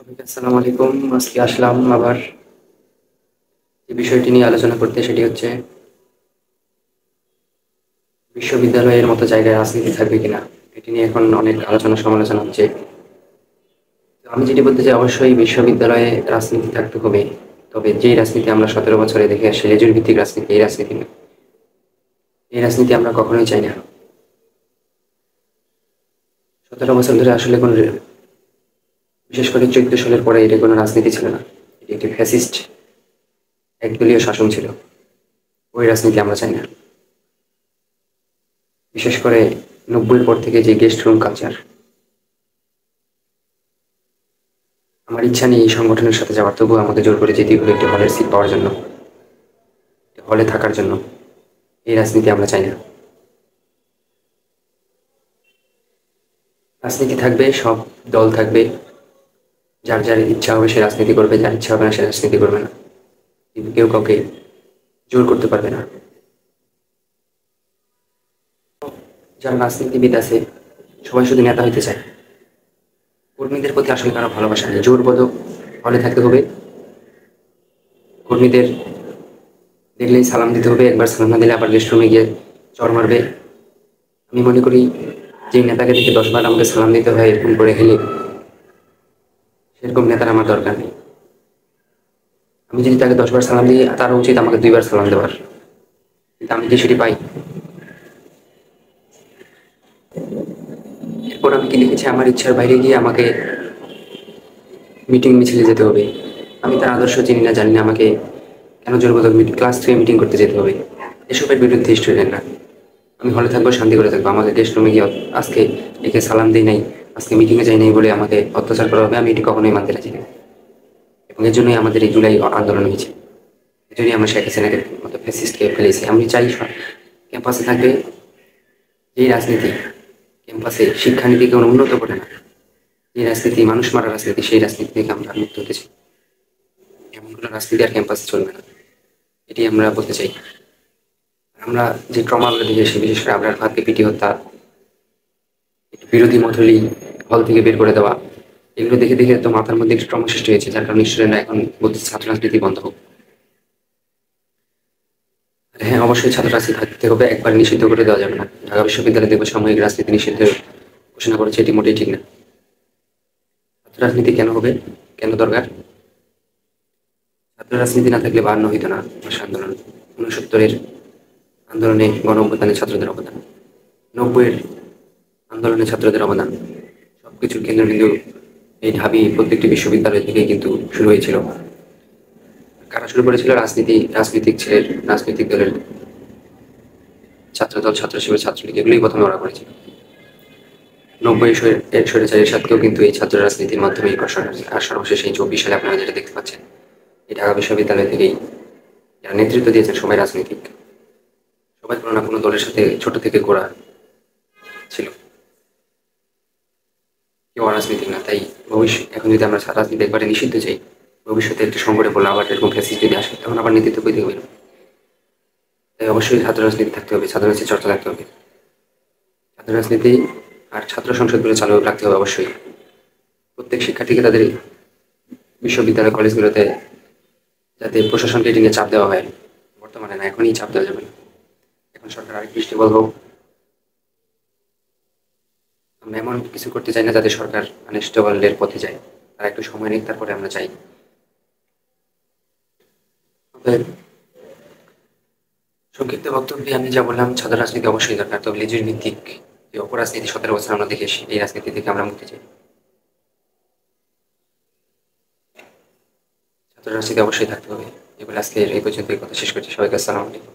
সবাইকে আসসালামু আলাইকুম। আজকে আসলাম আবার যে বিষয়টি নিয়ে আলোচনা করতে, সেটি হচ্ছে বিশ্ববিদ্যালয়ের মতো জায়গায় রাজনীতি থাকবে কিনা। এটি নিয়ে এখন অনেক আলোচনা সমালোচনা হচ্ছে। তো আমি যেটি বলতে চাই, অবশ্যই বিশ্ববিদ্যালয়ে রাজনীতি থাকতে হবে, তবে যেই রাজনীতি আমরা 17 বছরে দেখে আসছি, লেজুর ভিত্তিক রাজনীতি, এই রাজনীতি নয়। এই রাজনীতি আমরা কখনোই চাই না। 17 বছর ধরে আসলে কোনো বিশেষ করে 14 সালের পরে এটা কোনো রাজনীতি ছিল না। এটি একটি ফ্যাসিস্ট একদলীয় শাসন ছিল। ওই রাজনীতি আমরা চাই না। বিশেষ করে 90-এর পর থেকে যে গেস্ট রুম কালচার, আমার ইচ্ছা নেই এই সংগঠনের সাথে যাওয়ার, তবুও আমাকে জোর করে যেতেই হলো একটি হলের সিট পাওয়ার জন্য, হলে থাকার জন্য। এই রাজনীতি আমরা চাই না। রাজনীতি থাকবে, সব দল থাকবে, যার যার ইচ্ছা হবে সে রাজনীতি করবে, যার ইচ্ছা হবে না সে রাজনীতি করবে না। কিন্তু কেউ কাউকে জোর করতে পারবে না। যারা রাজনীতিবিদ আছে সবাই শুধু নেতা হইতে চায়, কর্মীদের প্রতি আসলে কারো ভালোবাসা নেই। জোরবোধক হলে থাকতে হবে, কর্মীদের দেখলেই সালাম দিতে হবে, একবার সালাম না দিলে আবার গেস্ট রুমে গিয়ে চড় মারবে। আমি মনে করি যে নেতাকে দেখে 10 বার আমাকে সালাম দিতে হয় এরকম করে হেলে, সেরকম নেতার আমার দরকার নেই। আমি যদি তাকে 10 বার সালাম দিই, তার উচিত আমাকে 2 বার সালাম দেওয়ার। কিন্তু আমি যে সেটি পাই। এরপর আমি কি লিখেছি, আমার ইচ্ছার বাইরে গিয়ে আমাকে মিটিং মিছিলে যেতে হবে। আমি তার আদর্শ চিনি না, জানি না, আমাকে কেন জোরবোধক ক্লাস 3 মিটিং করতে যেতে হবে। এসবের বিরুদ্ধে স্টুডেন্টরা। আমি হলে থাকবো, শান্তি করে থাকবো। আমাকে গেস্ট রুমে গিয়ে আজকে একে সালাম দিই নাই, আজকে মিটিংয়ে যাই নাই বলে আমাকে অত্যাচার করা হবে, আমি এটি কখনোই মানতে রাজি না। এবং এর জন্যই আমাদের এই জুলাই আন্দোলন হয়েছে। এই জন্যই আমরা শেখ হাসিনাকে মতো ফ্যাসিস্টকে ফেলেছি। আমি চাই ক্যাম্পাসে থাকবে যেই রাজনীতি ক্যাম্পাসে শিক্ষানীতিকে উন্নত করে না, যে রাজনীতি মানুষ মারা রাজনীতি, সেই রাজনীতি থেকে আমরা মুক্ত হতে চাই। এমন কোনো রাজনীতি আর ক্যাম্পাসে চলবে না, এটি আমরা বলতে চাই। আমরা যে ট্রমাগুলো দেখে এসেছি, বিশেষ করে আবরার ফাহাদকে পিটি হত্যা, বিরোধী মত হলেই হল থেকে বের করে দেওয়া, এগুলো দেখে দেখে তো মাথার মধ্যে একটু ট্রমা সৃষ্টি হয়েছে, যার কারণে স্টুডেন্টরা এখন বলছে ছাত্র রাজনীতি বন্ধ হোক। হ্যাঁ, অবশ্যই ছাত্র রাজনীতি থাকতে হবে, একবার নিষিদ্ধ করে দেওয়া যাবে না। ঢাকা বিশ্ববিদ্যালয় দেখবে সাময়িক রাজনীতি নিষিদ্ধ ঘোষণা করেছে, এটি মোটেই ঠিক না। ছাত্র রাজনীতি কেন হবে, কেন দরকার? ছাত্র রাজনীতি না থাকলে 52 হইতো না, ভাষা আন্দোলন, 69-এর আন্দোলনে গণ অভ্যুত্থানে ছাত্রদের অবদান, 90-এর আন্দোলনে ছাত্রদের অবদান, সবকিছুর কেন্দ্রবিন্দু এই ঢাবি প্রত্যেকটি বিশ্ববিদ্যালয় থেকে কিন্তু শুরু হয়েছিল। কারা শুরু করেছিল? রাজনীতিক ছেলের রাজনৈতিক দলের ছাত্রদল, ছাত্র শিবির, ছাত্রলীগ, এগুলোই প্রথমে ওরা করেছিল। 90-এর স্বৈরাচারী এরশাদকেও কিন্তু এই ছাত্র রাজনীতির মাধ্যমেই করা হয়েছে। আর সর্বশেষ এই 24 সালে আপনারা যেটা দেখতে পাচ্ছেন, এই ঢাকা বিশ্ববিদ্যালয় থেকেই যারা নেতৃত্ব দিয়েছেন সবাই রাজনীতিক, সবাই কোনো না কোনো দলের সাথে ছোট থেকে গোড়া ছিল, কেউ অরাজনীতিক না। তাই এখন যদি আমরা রাজনীতি একবারে নিষিদ্ধ চাই, ভবিষ্যতে একটি সংকটে পড়লে আবার এরকম ফ্যাসিস্ট যদি আসে, তখন আবার নেতৃত্ব কই থেকে বেরোবে? তাই অবশ্যই ছাত্র রাজনীতি থাকতে হবে, ছাত্র রাজনীতি চর্চা থাকতে হবে, ছাত্র রাজনীতি আর ছাত্র সংসদগুলো চালু রাখতে হবে অবশ্যই। প্রত্যেক শিক্ষার্থীকে তাদের বিশ্ববিদ্যালয় কলেজগুলোতে যাতে প্রশাসনকে এটি নিয়ে চাপ দেওয়া হয়, বর্তমানে না, এখনই চাপ দেওয়া যাবে না। এখন সরকার আরেক দৃষ্টি বলবো, আমরা এমন কিছু করতে চাই না যাতে সরকার আনস্টেবলের পথে যায়। আর একটু সময় নিক, তারপরে আমরা চাই। তবে সংক্ষিপ্ত বক্তব্যে আমি যা বললাম, ছাত্র রাজনীতি অবশ্যই দরকার, তবে লেজুর ভিত্তিক যে অপরাজনীতি 17 বছর আমরা দেখে এসেছি, এই রাজনীতি থেকে আমরা মুক্তি চাই। ছাত্র রাজনীতি অবশ্যই থাকতে হবে। এবার আজকে এই পর্যন্ত কথা শেষ করছি। সবাইকে আসসালামু আলাইকুম।